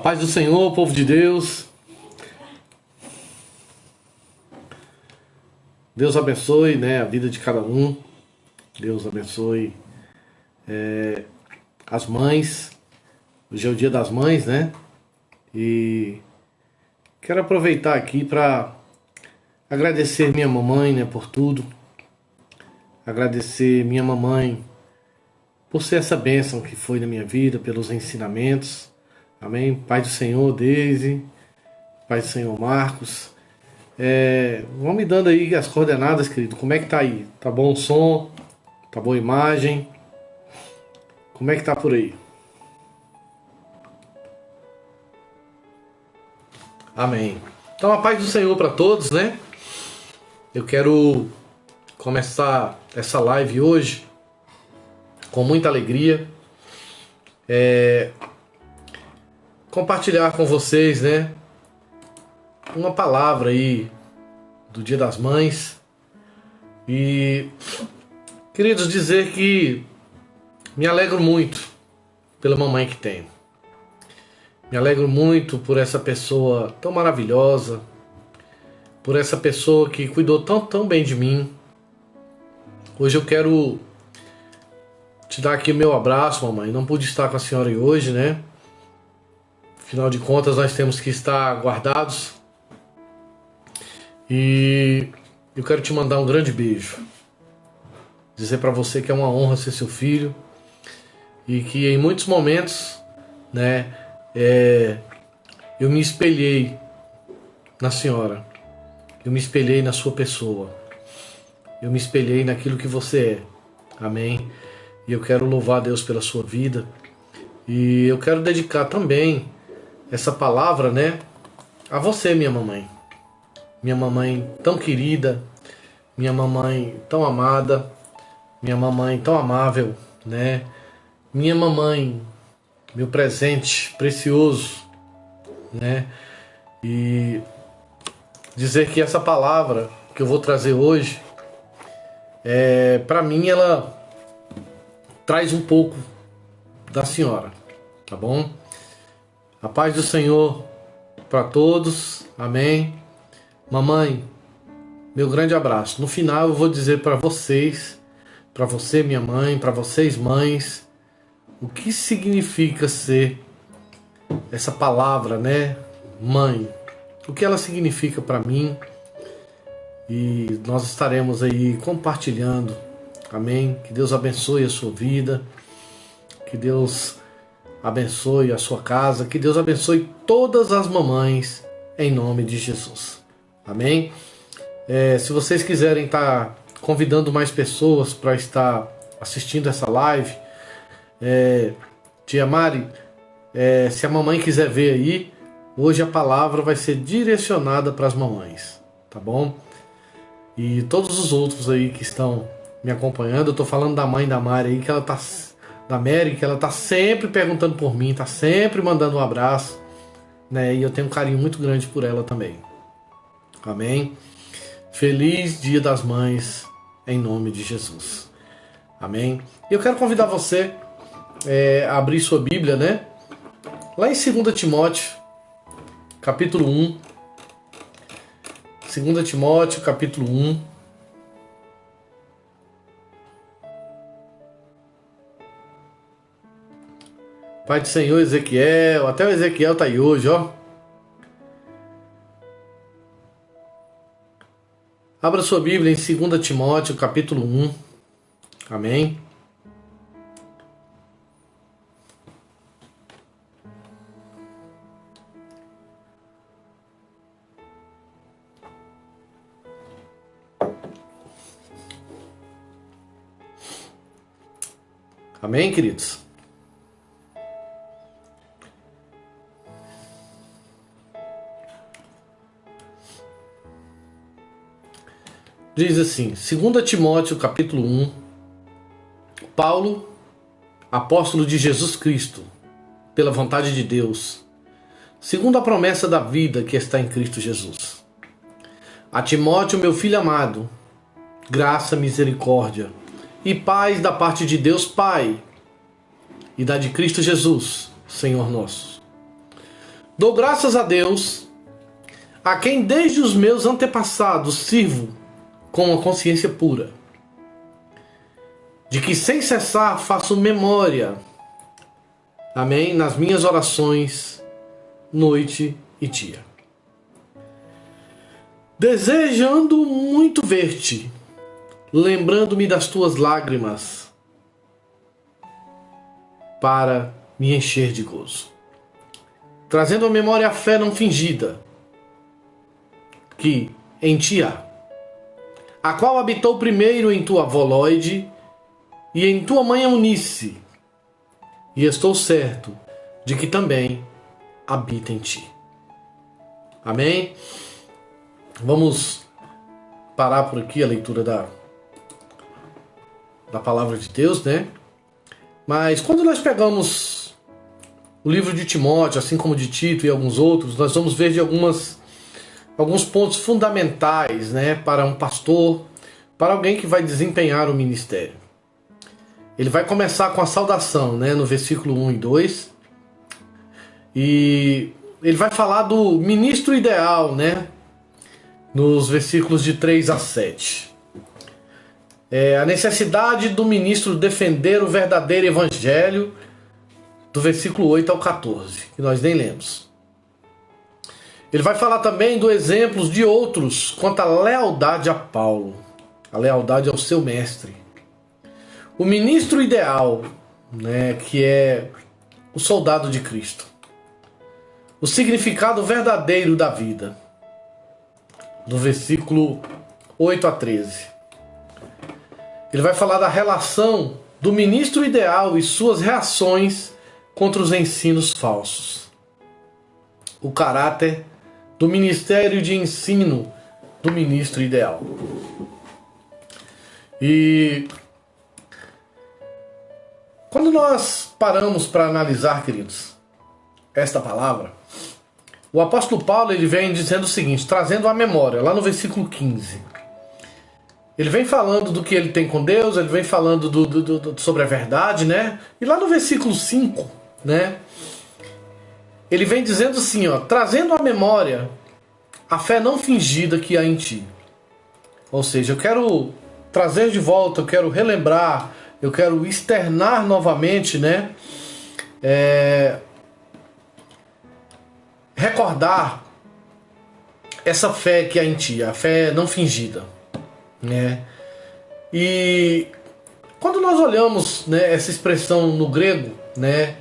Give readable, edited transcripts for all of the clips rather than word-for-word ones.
Paz do Senhor, povo de Deus. Deus abençoe, a vida de cada um. Deus abençoe as mães. Hoje é o Dia das Mães, E quero aproveitar aqui para agradecer minha mamãe, por tudo. Agradecer minha mamãe por ser essa bênção que foi na minha vida, pelos ensinamentos. Amém? Pai do Senhor, Deise. Pai do Senhor, Marcos. Vão me dando aí as coordenadas, querido. Como é que tá aí? Tá bom o som? Tá boa a imagem? Como é que tá por aí? Amém. Então a paz do Senhor para todos, Eu quero começar essa live hoje com muita alegria. Compartilhar com vocês, uma palavra aí do Dia das Mães. E, queridos, dizer que me alegro muito pela mamãe que tenho. Me alegro muito por essa pessoa tão maravilhosa, por essa pessoa que cuidou tão bem de mim. Hoje eu quero te dar aqui o meu abraço, mamãe. Não pude estar com a senhora hoje, Afinal de contas, nós temos que estar guardados. E eu quero te mandar um grande beijo. Dizer para você que é uma honra ser seu filho. E que em muitos momentos, eu me espelhei na senhora. Eu me espelhei na sua pessoa. Eu me espelhei naquilo que você é. Amém? E eu quero louvar a Deus pela sua vida. E eu quero dedicar também essa palavra, a você, minha mamãe. Minha mamãe tão querida, minha mamãe tão amada, minha mamãe tão amável, Minha mamãe, meu presente precioso, E dizer que essa palavra que eu vou trazer hoje, para mim ela traz um pouco da senhora, tá bom? A paz do Senhor para todos, amém. Mamãe, meu grande abraço. No final eu vou dizer para vocês, para você, minha mãe, para vocês, mães, o que significa ser essa palavra, mãe. O que ela significa para mim. E nós estaremos aí compartilhando, amém. Que Deus abençoe a sua vida, que Deus abençoe a sua casa, que Deus abençoe todas as mamães, em nome de Jesus, amém. Se vocês quiserem estar convidando mais pessoas para estar assistindo essa live, tia Mari, se a mamãe quiser ver aí, hoje a palavra vai ser direcionada para as mamães, tá bom? E todos os outros aí que estão me acompanhando, eu tô falando da mãe da Mari aí, que ela tá, da Mary, que ela tá sempre perguntando por mim, tá sempre mandando um abraço, E eu tenho um carinho muito grande por ela também. Amém? Feliz Dia das Mães, em nome de Jesus. Amém? E eu quero convidar você a abrir sua Bíblia, Lá em 2 Timóteo, capítulo 1. 2 Timóteo, capítulo 1. Pai do Senhor, Ezequiel. Até o Ezequiel tá aí hoje, ó. Abra sua Bíblia em 2 Timóteo, capítulo 1. Amém? Amém, queridos? Diz assim, 2 Timóteo, capítulo 1, Paulo, apóstolo de Jesus Cristo, pela vontade de Deus, segundo a promessa da vida que está em Cristo Jesus. A Timóteo, meu filho amado, graça, misericórdia e paz da parte de Deus Pai e da de Cristo Jesus, Senhor nosso. Dou graças a Deus, a quem desde os meus antepassados sirvo com a consciência pura, de que sem cessar faço memória, amém, nas minhas orações, noite e dia. Desejando muito ver-te, lembrando-me das tuas lágrimas, para me encher de gozo. Trazendo à memória a fé não fingida, que em ti há, a qual habitou primeiro em tua avó Loide e em tua mãe Eunice, e estou certo de que também habita em ti. Amém? Vamos parar por aqui a leitura da palavra de Deus, né? Mas quando nós pegamos o livro de Timóteo, assim como de Tito e alguns outros, nós vamos ver de alguns pontos fundamentais, né, para um pastor, para alguém que vai desempenhar o ministério. Ele vai começar com a saudação, né, no versículo 1 e 2. E ele vai falar do ministro ideal, né, nos versículos de 3 a 7. A necessidade do ministro defender o verdadeiro evangelho, do versículo 8 ao 14, que nós nem lemos. Ele vai falar também dos exemplos de outros quanto à lealdade a Paulo, a lealdade ao seu mestre. O ministro ideal, né, que é o soldado de Cristo. O significado verdadeiro da vida, do versículo 8 a 13. Ele vai falar da relação do ministro ideal e suas reações contra os ensinos falsos. O caráter do ministério de ensino do ministro ideal. E quando nós paramos para analisar, queridos, esta palavra, o apóstolo Paulo ele vem dizendo o seguinte, trazendo a memória, lá no versículo 15. Ele vem falando do que ele tem com Deus, ele vem falando sobre a verdade, né? E lá no versículo 5, né? Ele vem dizendo assim, ó, trazendo à memória a fé não fingida que há em ti. Ou seja, eu quero trazer de volta, eu quero relembrar, eu quero externar novamente, né? Recordar essa fé que há em ti, a fé não fingida, né? E quando nós olhamos, né, essa expressão no grego, né,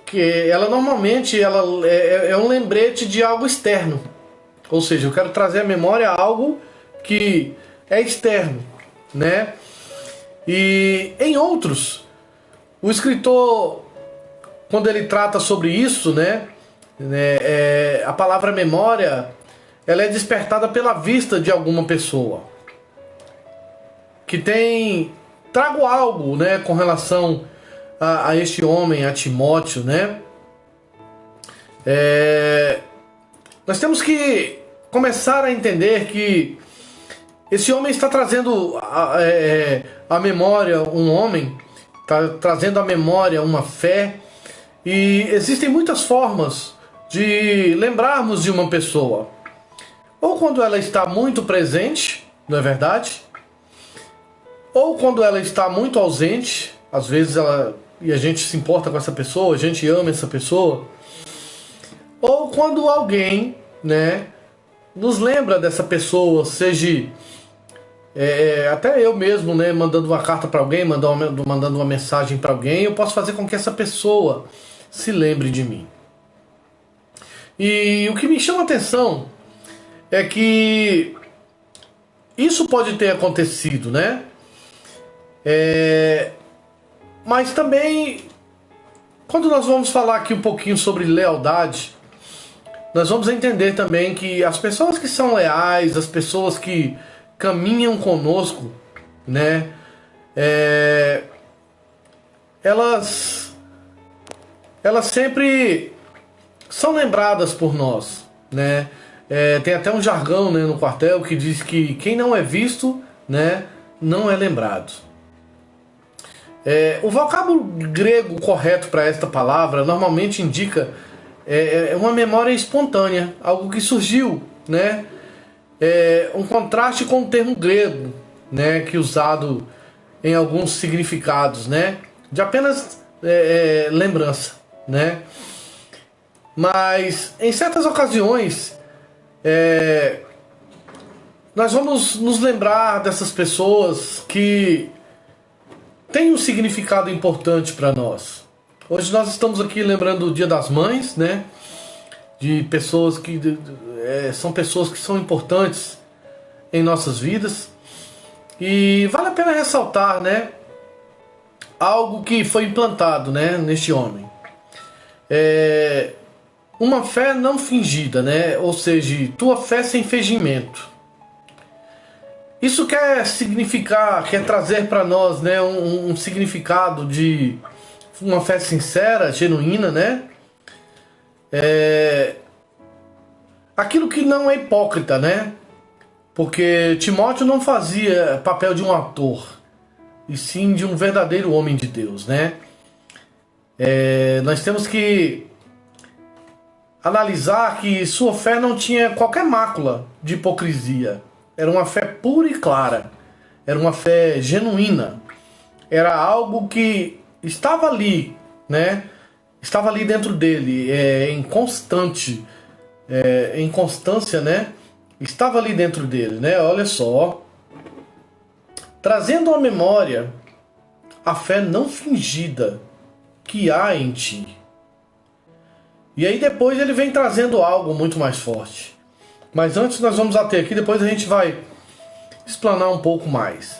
que ela normalmente é um lembrete de algo externo, ou seja, eu quero trazer à memória algo que é externo, né? E em outros, o escritor, quando ele trata sobre isso, né, a palavra memória, ela é despertada pela vista de alguma pessoa que trago algo, né, com relação a este homem, a Timóteo, né? Nós temos que começar a entender que esse homem está trazendo a memória, um homem está trazendo à memória uma fé, e existem muitas formas de lembrarmos de uma pessoa, ou quando ela está muito presente, não é verdade? Ou quando ela está muito ausente, às vezes e a gente se importa com essa pessoa, a gente ama essa pessoa. Ou quando alguém, né, nos lembra dessa pessoa, seja até eu mesmo, né, mandando uma carta para alguém, mandando uma mensagem para alguém, eu posso fazer com que essa pessoa se lembre de mim. E o que me chama a atenção é que isso pode ter acontecido, né? Mas também, quando nós vamos falar aqui um pouquinho sobre lealdade, nós vamos entender também que as pessoas que são leais, as pessoas que caminham conosco, né, elas sempre são lembradas por nós, né? Tem até um jargão, né, no quartel que diz que quem não é visto, né, não é lembrado. O vocábulo grego correto para esta palavra normalmente indica é uma memória espontânea, algo que surgiu, né? Um contraste com o termo grego, né? Que é usado em alguns significados, né? De apenas lembrança, né? Mas em certas ocasiões nós vamos nos lembrar dessas pessoas que têm um significado importante para nós. Hoje nós estamos aqui lembrando o Dia das Mães, né? De pessoas que são pessoas que são importantes em nossas vidas. E vale a pena ressaltar, né? Algo que foi implantado, né, neste homem. Uma fé não fingida, né? Ou seja, tua fé sem fingimento. Isso quer significar, quer trazer para nós, né, um significado de uma fé sincera, genuína, né? Aquilo que não é hipócrita, né? Porque Timóteo não fazia papel de um ator, e sim de um verdadeiro homem de Deus, né? Nós temos que analisar que sua fé não tinha qualquer mácula de hipocrisia. Era uma fé pura e clara. Era uma fé genuína. Era algo que estava ali, né? Estava ali dentro dele, em constância, né? Estava ali dentro dele, né? Olha só. Trazendo à memória a fé não fingida que há em ti. E aí depois ele vem trazendo algo muito mais forte. Mas antes nós vamos até aqui, depois a gente vai explanar um pouco mais.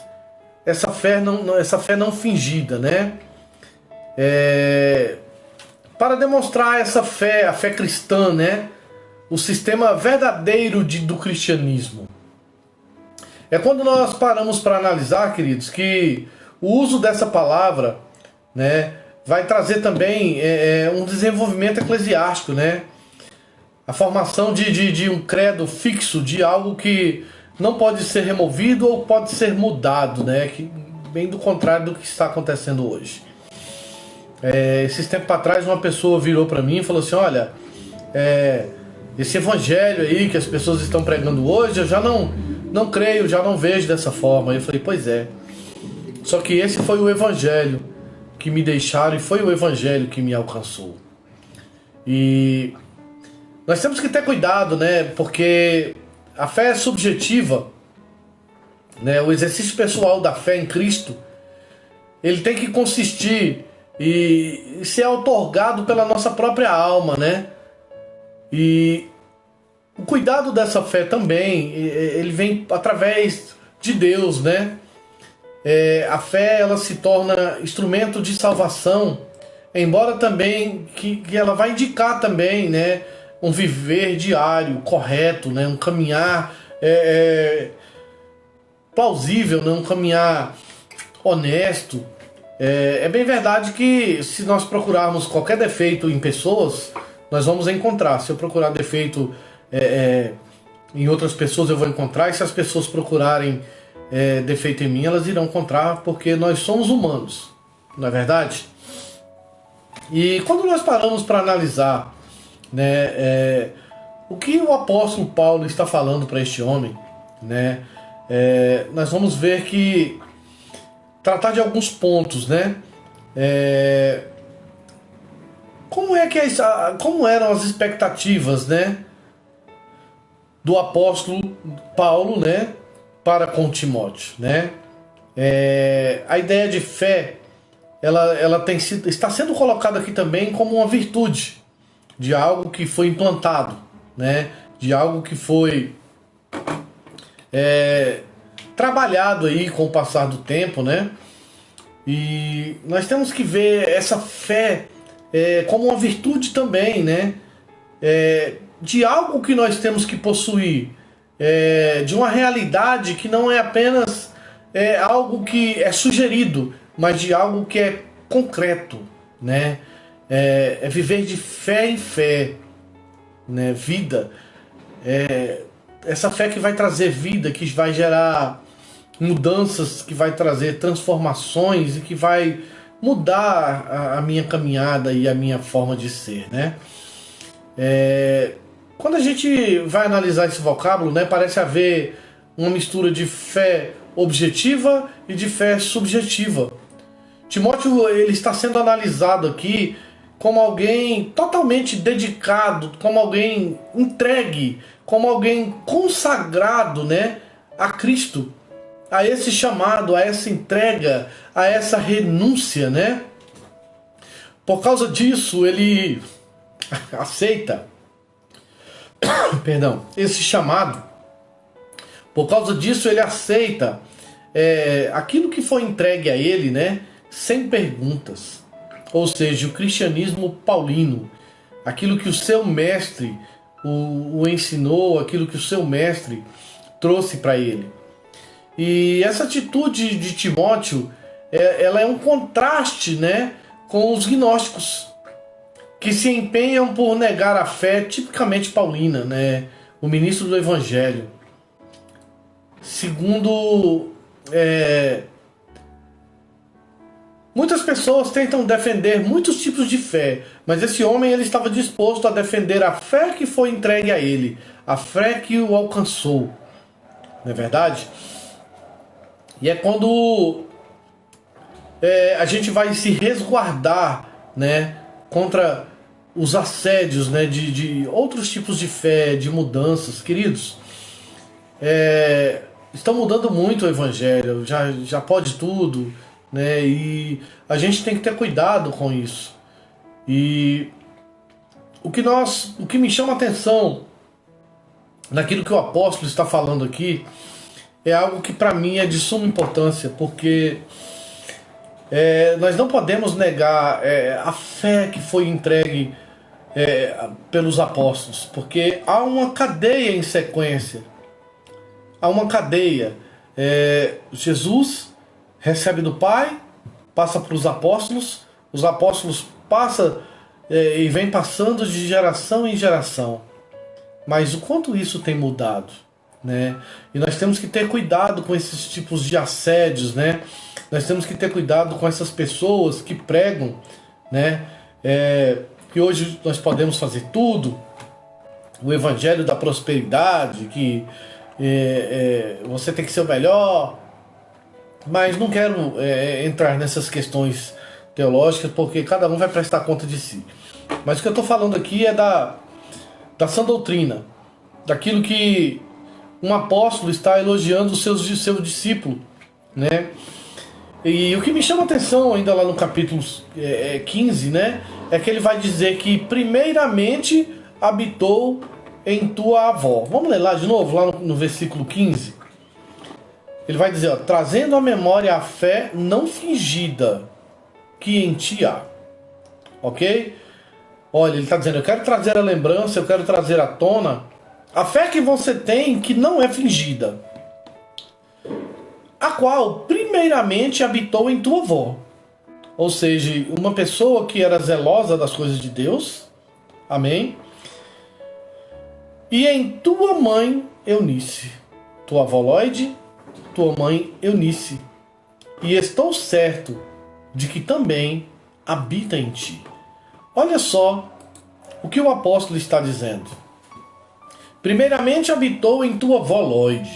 Essa fé não fingida, né? Para demonstrar essa fé, a fé cristã, né? O sistema verdadeiro do cristianismo. É quando nós paramos para analisar, queridos, que o uso dessa palavra, né, vai trazer também um desenvolvimento eclesiástico, né? A formação de um credo fixo, de algo que não pode ser removido ou pode ser mudado, né? Que, bem do contrário do que está acontecendo hoje. Esses tempos atrás uma pessoa virou para mim e falou assim, olha, esse evangelho aí que as pessoas estão pregando hoje, eu já não creio, já não vejo dessa forma. Eu falei, pois é. Só que esse foi o evangelho que me deixaram e foi o evangelho que me alcançou. E nós temos que ter cuidado, né? Porque a fé é subjetiva, né? O exercício pessoal da fé em Cristo, ele tem que consistir e ser outorgado pela nossa própria alma, né? E o cuidado dessa fé também, ele vem através de Deus, né? A fé, ela se torna instrumento de salvação, embora também que ela vai indicar também, né, um viver diário correto, né, um caminhar plausível, né, um caminhar honesto. É bem verdade que se nós procurarmos qualquer defeito em pessoas, nós vamos encontrar. Se eu procurar defeito em outras pessoas, eu vou encontrar. E se as pessoas procurarem defeito em mim, elas irão encontrar, porque nós somos humanos, não é verdade? E quando nós paramos para analisar, né, o que o apóstolo Paulo está falando para este homem, né, nós vamos ver que tratar de alguns pontos, né? Como eram as expectativas, né, do apóstolo Paulo, né, para com Timóteo, né? A ideia de fé, ela está sendo colocada aqui também como uma virtude de algo que foi implantado, né? De algo que foi trabalhado aí com o passar do tempo, né? E nós temos que ver essa fé como uma virtude também, né? De algo que nós temos que possuir, de uma realidade que não é apenas algo que é sugerido, mas de algo que é concreto, né? Viver de fé em fé, né? Vida. Essa fé que vai trazer vida, que vai gerar mudanças, que vai trazer transformações e que vai mudar a minha caminhada e a minha forma de ser, né? Quando a gente vai analisar esse vocábulo, né, parece haver uma mistura de fé objetiva e de fé subjetiva. Timóteo, ele está sendo analisado aqui como alguém totalmente dedicado, como alguém entregue, como alguém consagrado, né, a Cristo, a esse chamado, a essa entrega, a essa renúncia, né? Por causa disso, ele aceita, perdão, esse chamado. Por causa disso, ele aceita aquilo que foi entregue a ele, né, sem perguntas. Ou seja, o cristianismo paulino, aquilo que o seu mestre o ensinou, aquilo que o seu mestre trouxe para ele. E essa atitude de Timóteo, ela é um contraste, né, com os gnósticos, que se empenham por negar a fé tipicamente paulina, né, o ministro do Evangelho. Segundo, muitas pessoas tentam defender muitos tipos de fé, mas esse homem, ele estava disposto a defender a fé que foi entregue a ele, a fé que o alcançou, não é verdade? E é quando a gente vai se resguardar, né, contra os assédios, né, de outros tipos de fé, de mudanças, queridos. Estão mudando muito o Evangelho, já pode tudo, né, e a gente tem que ter cuidado com isso. E o que me chama a atenção naquilo que o apóstolo está falando aqui é algo que para mim é de suma importância, porque nós não podemos negar a fé que foi entregue pelos apóstolos, porque há uma cadeia em sequência, há uma cadeia. Jesus recebe do Pai, passa para os apóstolos passam e vem passando de geração em geração. Mas o quanto isso tem mudado, né? E nós temos que ter cuidado com esses tipos de assédios, né? Nós temos que ter cuidado com essas pessoas que pregam, né? Que hoje nós podemos fazer tudo, o evangelho da prosperidade, que você tem que ser o melhor, mas não quero entrar nessas questões teológicas, porque cada um vai prestar conta de si. Mas o que eu estou falando aqui é da sã doutrina, daquilo que um apóstolo está elogiando o seu discípulo, né? E o que me chama a atenção ainda lá no capítulo 15, né, é que ele vai dizer que primeiramente habitou em tua avó. Vamos ler lá de novo, lá no versículo 15. Ele vai dizer, trazendo à memória a fé não fingida que em ti há. Ok? Olha, ele está dizendo, eu quero trazer a lembrança, eu quero trazer à tona a fé que você tem que não é fingida, a qual primeiramente habitou em tua avó. Ou seja, uma pessoa que era zelosa das coisas de Deus, amém? E em tua mãe Eunice, tua avó Lloyd, tua mãe Eunice. E estou certo de que também habita em ti. Olha só o que o apóstolo está dizendo. Primeiramente habitou em tua avó Lloyd.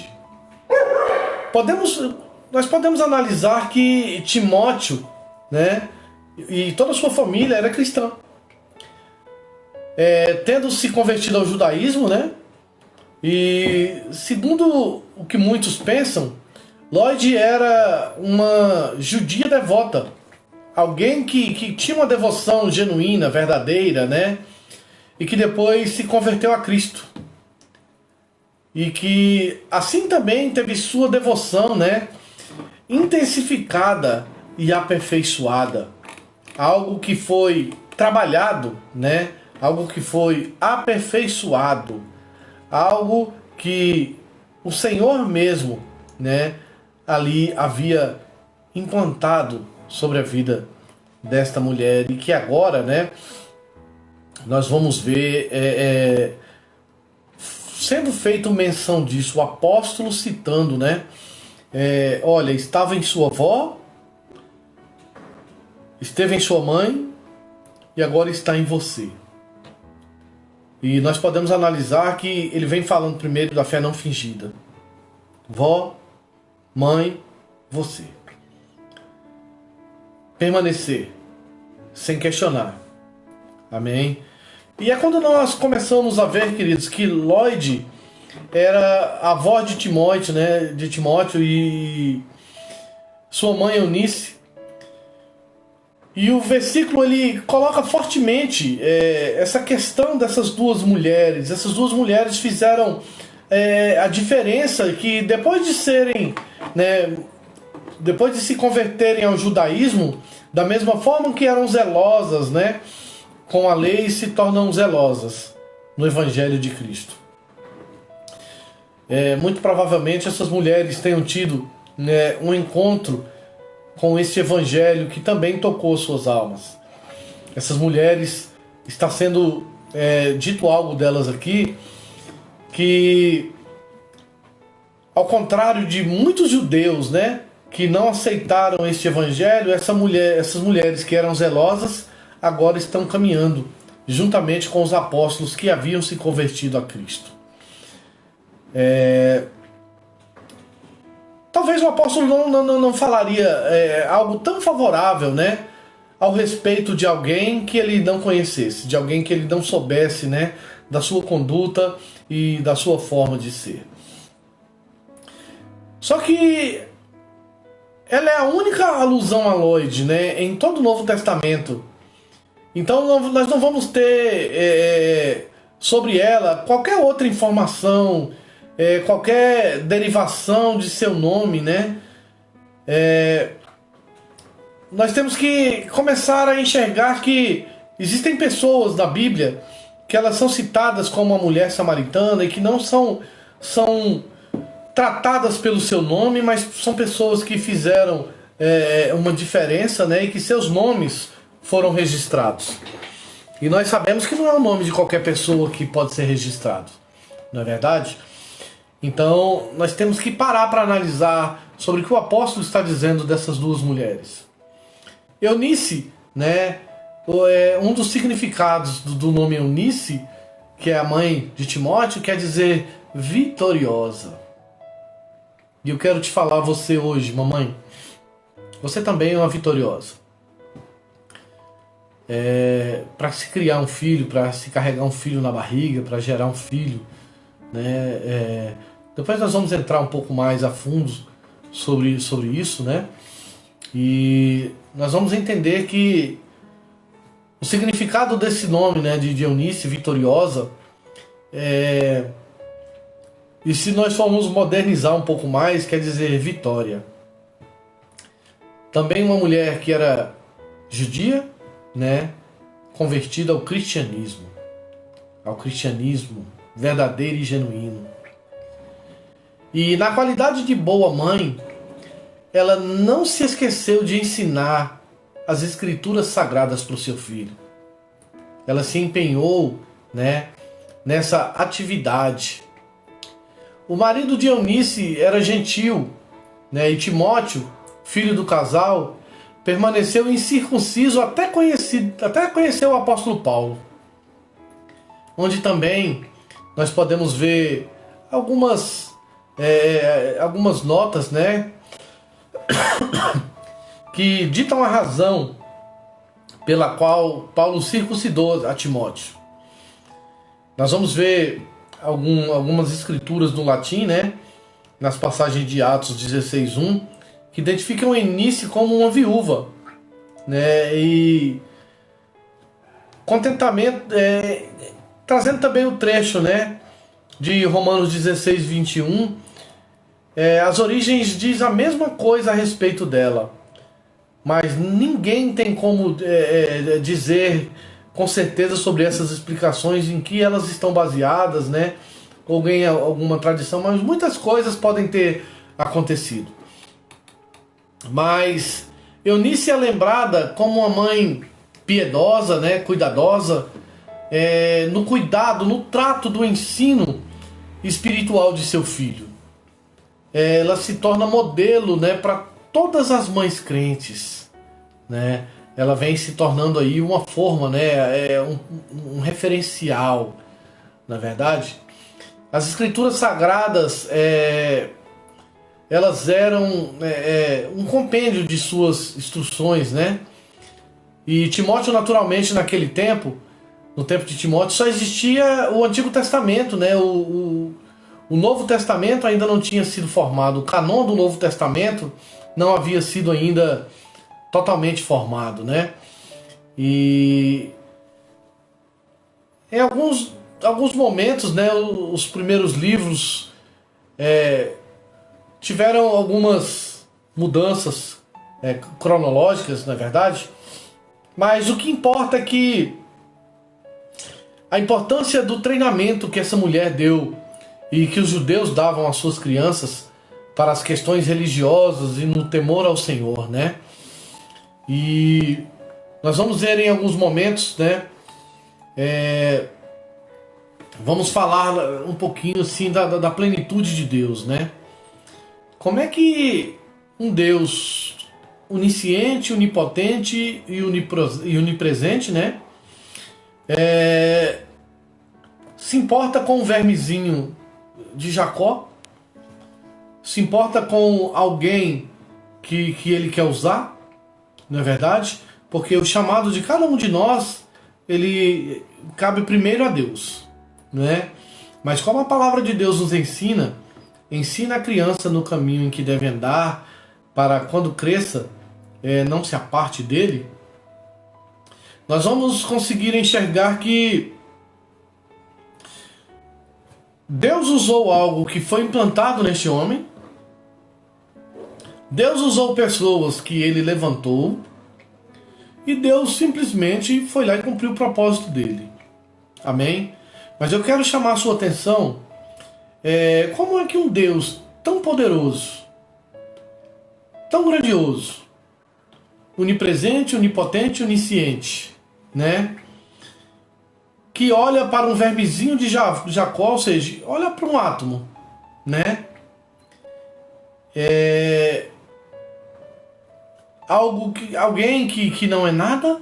Nós podemos analisar que Timóteo, né, e toda a sua família era cristã. Tendo se convertido ao judaísmo, né, e segundo o que muitos pensam, Lloyd era uma judia devota, alguém que tinha uma devoção genuína, verdadeira, né, e que depois se converteu a Cristo. E que assim também teve sua devoção, né, intensificada e aperfeiçoada. Algo que foi trabalhado, né, algo que foi aperfeiçoado. Algo que o Senhor mesmo, né, ali havia implantado sobre a vida desta mulher. E que agora, né, nós vamos ver sendo feito menção disso, o apóstolo citando, né? Olha, estava em sua avó, esteve em sua mãe e agora está em você. E nós podemos analisar que ele vem falando primeiro da fé não fingida. Vó, mãe, você. Permanecer, sem questionar. Amém? E é quando nós começamos a ver, queridos, que Lloyd era a avó de Timóteo, né? De Timóteo e sua mãe Eunice. E o versículo ele coloca fortemente essa questão dessas duas mulheres. Essas duas mulheres fizeram a diferença que depois de serem, né, depois de se converterem ao judaísmo, da mesma forma que eram zelosas, né, com a lei, se tornam zelosas no Evangelho de Cristo. Muito provavelmente essas mulheres tenham tido, né, um encontro com esse Evangelho que também tocou suas almas. Essas mulheres, está sendo dito algo delas aqui, que ao contrário de muitos judeus, né, que não aceitaram este Evangelho, essas mulheres que eram zelosas, agora estão caminhando juntamente com os apóstolos que haviam se convertido a Cristo. Talvez o apóstolo não falaria algo tão favorável, né, ao respeito de alguém que ele não conhecesse, de alguém que ele não soubesse, né, da sua conduta e da sua forma de ser. Só que ela é a única alusão a Lloyd, né, em todo o Novo Testamento. Então nós não vamos ter sobre ela qualquer outra informação, qualquer derivação de seu nome, né? Nós temos que começar a enxergar que existem pessoas na Bíblia que elas são citadas como a mulher samaritana e que não são tratadas pelo seu nome, mas são pessoas que fizeram uma diferença, né? E que seus nomes foram registrados. E nós sabemos que não é o nome de qualquer pessoa que pode ser registrado, não é verdade? Então nós temos que parar para analisar sobre o que o apóstolo está dizendo dessas duas mulheres. Eunice, né, um dos significados do nome Eunice, que é a mãe de Timóteo, quer dizer vitoriosa. E eu quero te falar a você hoje, mamãe, você também é uma vitoriosa. Para se criar um filho, para se carregar um filho na barriga, para gerar um filho, né? Depois nós vamos entrar um pouco mais a fundo sobre isso, né? E nós vamos entender que o significado desse nome, né, de Eunice, vitoriosa, e se nós formos modernizar um pouco mais, quer dizer vitória. Também uma mulher que era judia, né, convertida ao cristianismo verdadeiro e genuíno. E na qualidade de boa mãe, ela não se esqueceu de ensinar as escrituras sagradas para o seu filho. Ela se empenhou, né, nessa atividade. O marido de Eunice era gentil, né, e Timóteo, filho do casal, permaneceu incircunciso até conhecer o apóstolo Paulo, onde também nós podemos ver algumas notas, né, que ditam a razão pela qual Paulo circuncidou a Timóteo. Nós vamos ver algumas escrituras no latim, né, nas passagens de Atos 16:1, que identificam Eunice como uma viúva, né, e contentamento, trazendo também o trecho, né, de Romanos 16:21, as origens diz a mesma coisa a respeito dela, mas ninguém tem como dizer com certeza sobre essas explicações em que elas estão baseadas, né, alguma tradição, mas muitas coisas podem ter acontecido. Mas Eunice é lembrada como uma mãe piedosa, né, cuidadosa, no cuidado, no trato do ensino espiritual de seu filho. Ela se torna modelo, né, para todas as mães crentes, né? Ela vem se tornando aí uma forma, né, um referencial, na verdade. As escrituras sagradas, elas eram um compêndio de suas instruções, né? E Timóteo, naturalmente, naquele tempo, no tempo de Timóteo, só existia o Antigo Testamento, né? O Novo Testamento ainda não tinha sido formado. O canon do Novo Testamento não havia sido ainda totalmente formado, né? E em alguns momentos, né, os primeiros livros tiveram algumas mudanças cronológicas, na verdade, mas o que importa é que a importância do treinamento que essa mulher deu e que os judeus davam às suas crianças para as questões religiosas e no temor ao Senhor, né? E nós vamos ver em alguns momentos, né? Vamos falar um pouquinho assim da plenitude de Deus, né? Como é que um Deus onisciente, onipotente e onipresente, né? Se importa com o vermezinho de Jacó? Se importa com alguém que ele quer usar? Não é verdade? Porque o chamado de cada um de nós, ele cabe primeiro a Deus, né? Mas como a palavra de Deus nos ensina a criança no caminho em que deve andar, para quando cresça, não se aparte dele, nós vamos conseguir enxergar que Deus usou algo que foi implantado neste homem, Deus usou pessoas que ele levantou, e Deus simplesmente foi lá e cumpriu o propósito dele. Amém? Mas eu quero chamar a sua atenção, como é que um Deus tão poderoso, tão grandioso, onipresente, onipotente, onisciente, né? Que olha para um vermezinho de Jacó, ou seja, olha para um átomo, né? Alguém que não é nada,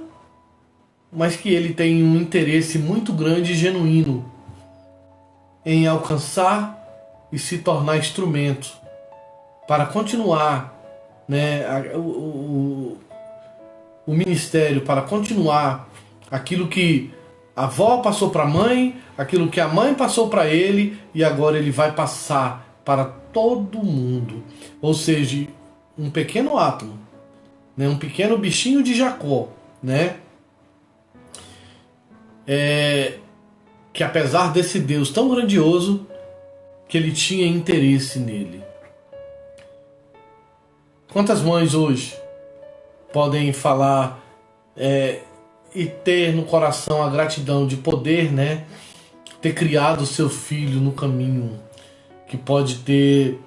mas que ele tem um interesse muito grande e genuíno em alcançar e se tornar instrumento para continuar, né, o ministério, para continuar aquilo que a avó passou para a mãe, aquilo que a mãe passou para ele, e agora ele vai passar para todo mundo. Ou seja, um pequeno átomo, né, um pequeno bichinho de Jacó, né, que apesar desse Deus tão grandioso, que ele tinha interesse nele. Quantas mães hoje podem falar e ter no coração a gratidão de poder, né, ter criado o seu filho no caminho, que pode ter,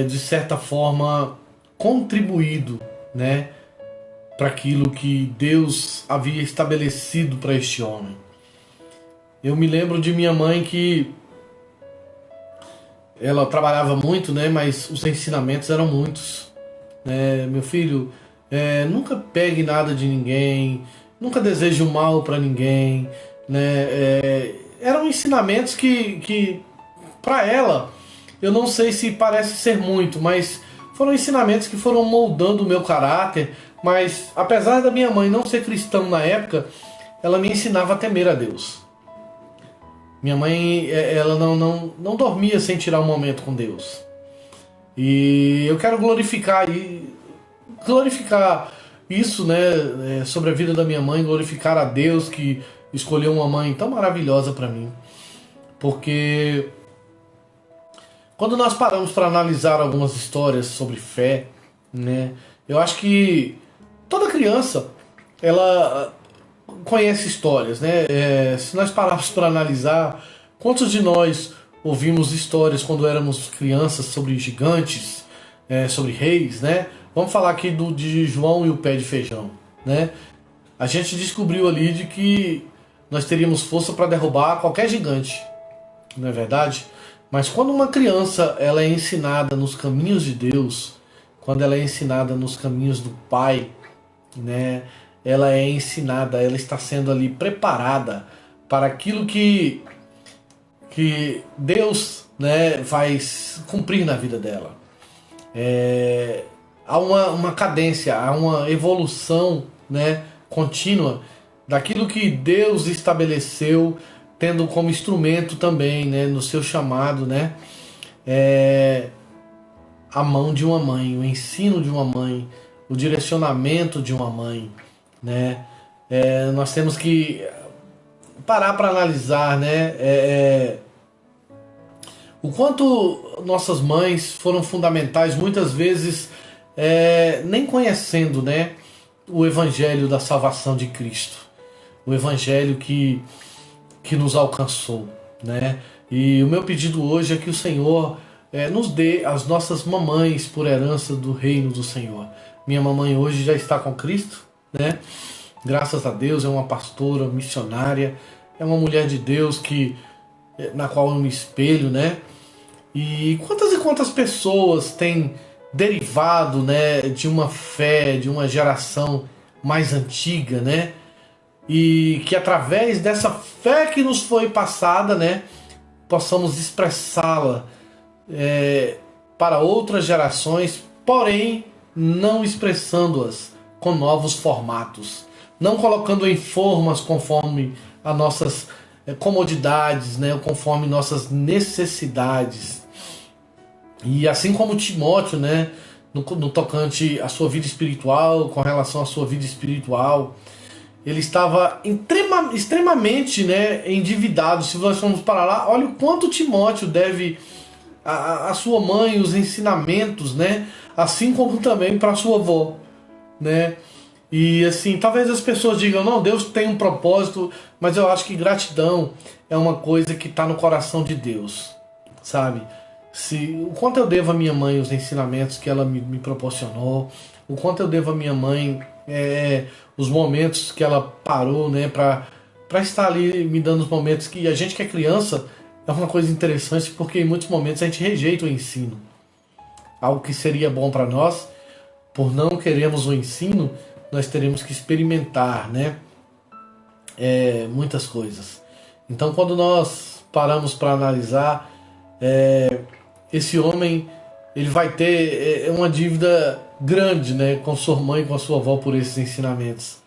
de certa forma, contribuído, né, para aquilo que Deus havia estabelecido para este homem. Eu me lembro de minha mãe que ela trabalhava muito, né, mas os ensinamentos eram muitos. Meu filho, nunca pegue nada de ninguém, nunca deseje o mal para ninguém, né? Eram ensinamentos que para ela, eu não sei se parece ser muito, mas foram ensinamentos que foram moldando o meu caráter. Mas apesar da minha mãe não ser cristã na época, ela me ensinava a temer a Deus. Minha mãe, ela não dormia sem tirar um momento com Deus. E eu quero glorificar isso, né, sobre a vida da minha mãe, glorificar a Deus que escolheu uma mãe tão maravilhosa para mim. Porque quando nós paramos para analisar algumas histórias sobre fé, né, eu acho que toda criança, ela conhece histórias, né? Se nós pararmos para analisar, quantos de nós ouvimos histórias quando éramos crianças sobre gigantes, sobre reis, né? Vamos falar aqui de João e o pé de feijão, né? A gente descobriu ali de que nós teríamos força para derrubar qualquer gigante, não é verdade? Mas quando uma criança ela é ensinada nos caminhos de Deus, quando ela é ensinada nos caminhos do Pai, né? Ela é ensinada, ela está sendo ali preparada para aquilo que Deus, né, vai cumprir na vida dela. Há uma cadência, há uma evolução, né, contínua daquilo que Deus estabeleceu, tendo como instrumento também, né, no seu chamado, né, a mão de uma mãe, o ensino de uma mãe, o direcionamento de uma mãe, né. Nós temos que parar para analisar, né, o quanto nossas mães foram fundamentais, muitas vezes nem conhecendo, né, o evangelho da salvação de Cristo, o evangelho que nos alcançou, né? E o meu pedido hoje é que o Senhor nos dê as nossas mamães por herança do reino do Senhor. Minha mamãe hoje já está com Cristo, né? Graças a Deus, é uma pastora missionária, é uma mulher de Deus na qual eu me espelho, né? E quantas pessoas têm derivado, né, de uma fé, de uma geração mais antiga, né? E que através dessa fé que nos foi passada, né, possamos expressá-la para outras gerações, porém não expressando-as com novos formatos, não colocando em formas conforme as nossas comodidades, né, conforme nossas necessidades. E assim como Timóteo, né, no tocante à sua vida espiritual, com relação à sua vida espiritual, ele estava extremamente, né, endividado. Se nós formos para lá, olha o quanto Timóteo deve à sua mãe, os ensinamentos, né, assim como também para a sua avó, né. E assim, talvez as pessoas digam, não, Deus tem um propósito, mas eu acho que gratidão é uma coisa que está no coração de Deus, sabe? O quanto eu devo à minha mãe os ensinamentos que ela me proporcionou, o quanto eu devo à minha mãe os momentos que ela parou, né, para estar ali me dando os momentos que a gente que é criança é uma coisa interessante, porque em muitos momentos a gente rejeita o ensino, algo que seria bom para nós. Por não queremos o ensino, nós teremos que experimentar, né, muitas coisas. Então, quando nós paramos para analisar, esse homem, ele vai ter uma dívida grande, né, com sua mãe e com a sua avó por esses ensinamentos.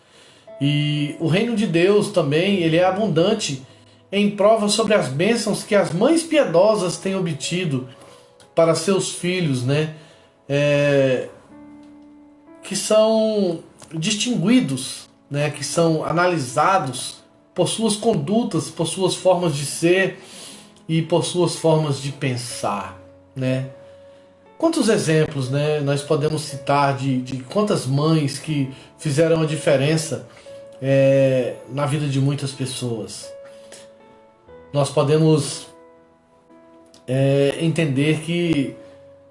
E o reino de Deus também, ele é abundante em provas sobre as bênçãos que as mães piedosas têm obtido para seus filhos, né, que são distinguidos, né, que são analisados por suas condutas, por suas formas de ser e por suas formas de pensar, né? Quantos exemplos, né, nós podemos citar de quantas mães que fizeram a diferença na vida de muitas pessoas. Nós podemos entender que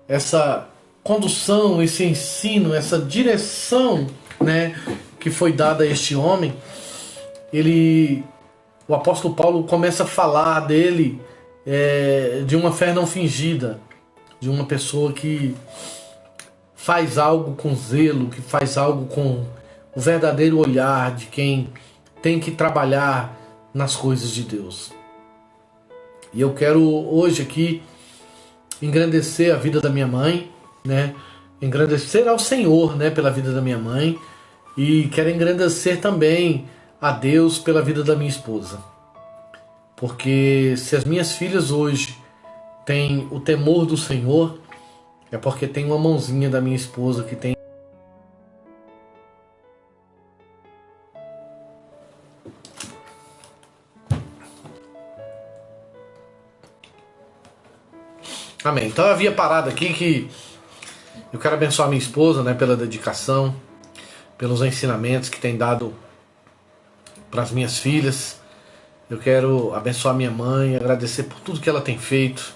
essa condução, esse ensino, essa direção, né, que foi dada a este homem, o apóstolo Paulo começa a falar dele, de uma fé não fingida, de uma pessoa que faz algo com zelo, que faz algo com o verdadeiro olhar de quem tem que trabalhar nas coisas de Deus. E eu quero hoje aqui engrandecer a vida da minha mãe, né? Engrandecer ao Senhor, né, pela vida da minha mãe, e quero engrandecer também a Deus pela vida da minha esposa. Porque se as minhas filhas hoje têm o temor do Senhor, é porque tem uma mãozinha da minha esposa que tem. Amém. Então eu havia parado aqui que eu quero abençoar minha esposa, né, pela dedicação, pelos ensinamentos que tem dado para as minhas filhas. Eu quero abençoar minha mãe, agradecer por tudo que ela tem feito,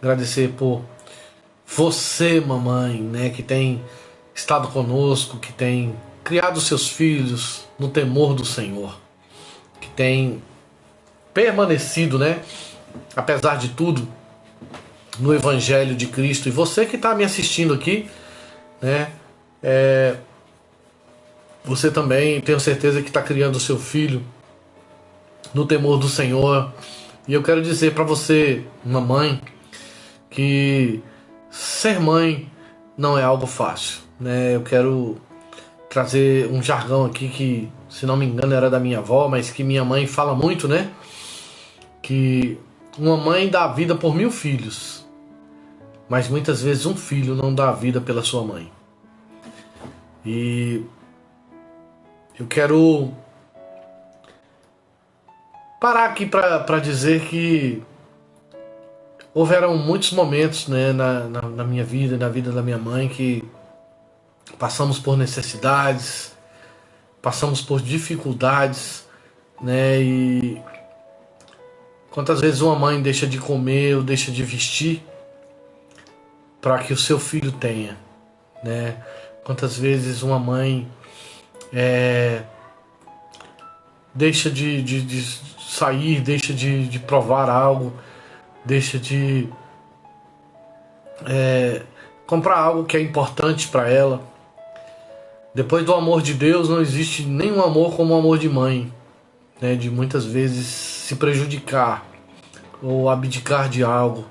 agradecer por você, mamãe, né, que tem estado conosco, que tem criado seus filhos no temor do Senhor, que tem permanecido, né, apesar de tudo, no Evangelho de Cristo. E você que está me assistindo aqui, né, você também, tenho certeza que está criando o seu filho no temor do Senhor. E eu quero dizer para você, mamãe, que ser mãe não é algo fácil, né? Eu quero trazer um jargão aqui que, se não me engano, era da minha avó, mas que minha mãe fala muito, né? Que uma mãe dá a vida por 1000 filhos, mas muitas vezes um filho não dá a vida pela sua mãe. E eu quero parar aqui para dizer que houveram muitos momentos, né, na minha vida, na vida da minha mãe, que passamos por necessidades, passamos por dificuldades, né? E quantas vezes uma mãe deixa de comer ou deixa de vestir para que o seu filho tenha, né? Quantas vezes uma mãe deixa de sair, deixa de provar algo, deixa de comprar algo que é importante para ela. Depois do amor de Deus não existe nenhum amor como o amor de mãe, né? De muitas vezes se prejudicar ou abdicar de algo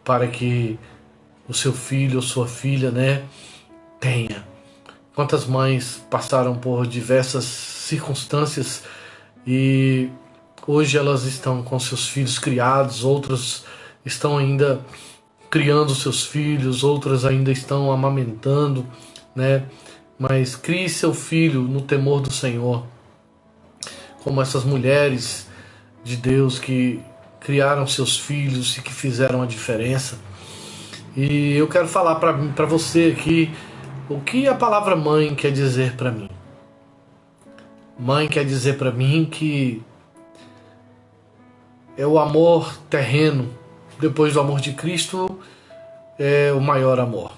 para que o seu filho ou sua filha, né, tenha. Quantas mães passaram por diversas circunstâncias e hoje elas estão com seus filhos criados, outras estão ainda criando seus filhos, outras ainda estão amamentando, né? Mas crie seu filho no temor do Senhor, como essas mulheres de Deus que criaram seus filhos e que fizeram a diferença. E eu quero falar para você aqui o que a palavra mãe quer dizer para mim. Mãe quer dizer para mim que é o amor terreno, depois do amor de Cristo, é o maior amor.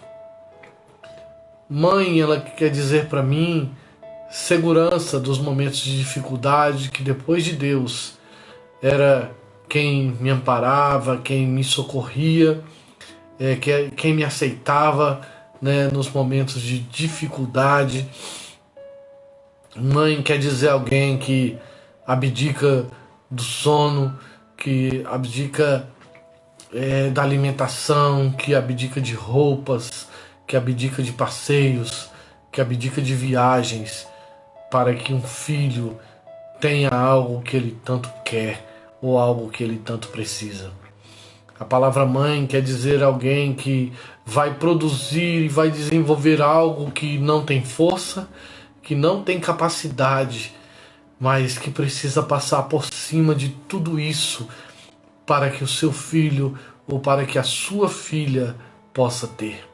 Mãe, ela quer dizer para mim segurança dos momentos de dificuldade, que depois de Deus era quem me amparava, quem me socorria, quem me aceitava, né, nos momentos de dificuldade. Mãe quer dizer alguém que abdica do sono, que abdica da alimentação, que abdica de roupas, que abdica de passeios, que abdica de viagens, para que um filho tenha algo que ele tanto quer ou algo que ele tanto precisa. A palavra mãe quer dizer alguém que vai produzir e vai desenvolver algo que não tem força, que não tem capacidade, mas que precisa passar por cima de tudo isso para que o seu filho ou para que a sua filha possa ter.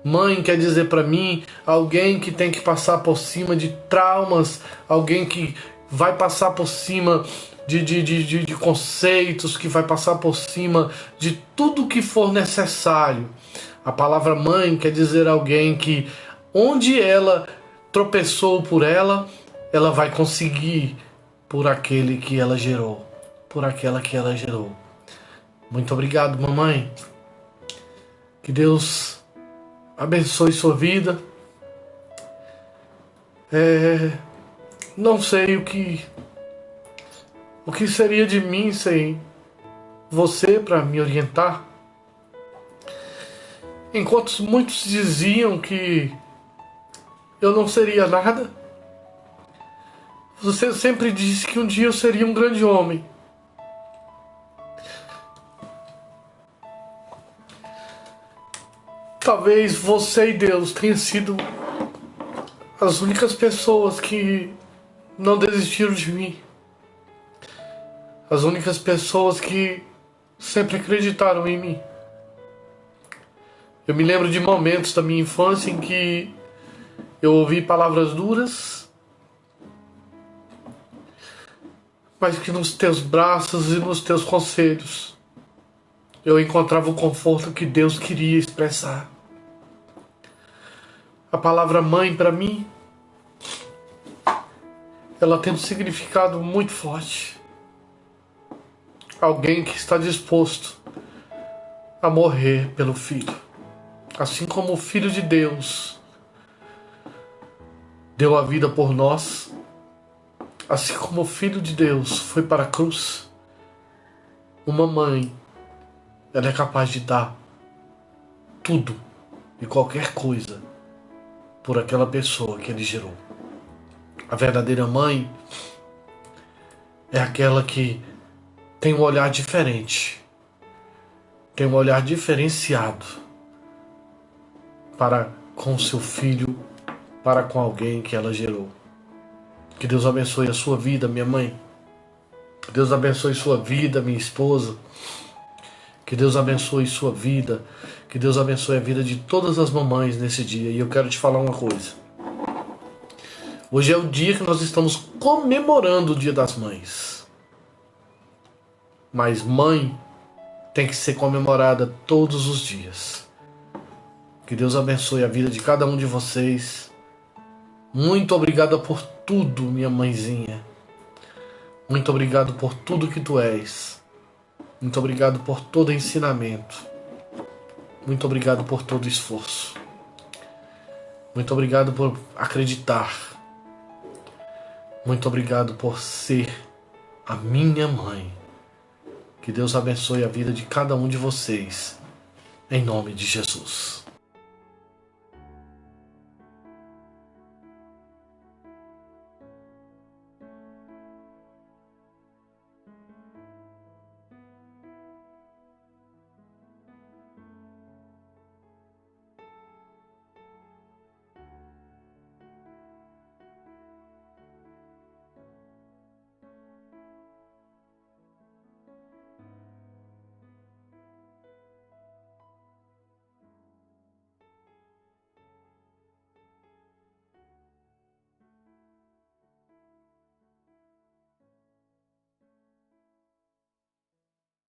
Mãe quer dizer para mim alguém que tem que passar por cima de traumas, alguém que vai passar por cima de conceitos, que vai passar por cima de tudo que for necessário. A palavra mãe quer dizer alguém que onde ela tropeçou por ela vai conseguir por aquele que ela gerou, por aquela que ela gerou. Muito obrigado, mamãe. Que Deus abençoe sua vida. Não sei o que seria de mim sem você para me orientar. Enquanto muitos diziam que eu não seria nada, você sempre disse que um dia eu seria um grande homem. Talvez você e Deus tenham sido as únicas pessoas que não desistiram de mim. As únicas pessoas que sempre acreditaram em mim. Eu me lembro de momentos da minha infância em que eu ouvi palavras duras, mas que nos teus braços e nos teus conselhos eu encontrava o conforto que Deus queria expressar. A palavra mãe para mim, ela tem um significado muito forte. Alguém que está disposto a morrer pelo filho. Assim como o Filho de Deus deu a vida por nós, Assim como o Filho de Deus foi para a cruz, uma mãe, ela é capaz de dar tudo e qualquer coisa por aquela pessoa que ele gerou. A verdadeira mãe é aquela que tem um olhar diferente, tem um olhar diferenciado para com seu filho, para com alguém que ela gerou. Que Deus abençoe a sua vida, minha mãe. Que Deus abençoe sua vida, minha esposa. Que Deus abençoe sua vida. Que Deus abençoe a vida de todas as mamães nesse dia. E eu quero te falar uma coisa. Hoje é o dia que nós estamos comemorando o Dia das Mães. Mas mãe tem que ser comemorada todos os dias. Que Deus abençoe a vida de cada um de vocês. Muito obrigada por tudo, minha mãezinha. Muito obrigado por tudo que tu és. Muito obrigado por todo ensinamento. Muito obrigado por todo esforço. Muito obrigado por acreditar. Muito obrigado por ser a minha mãe. Que Deus abençoe a vida de cada um de vocês. Em nome de Jesus.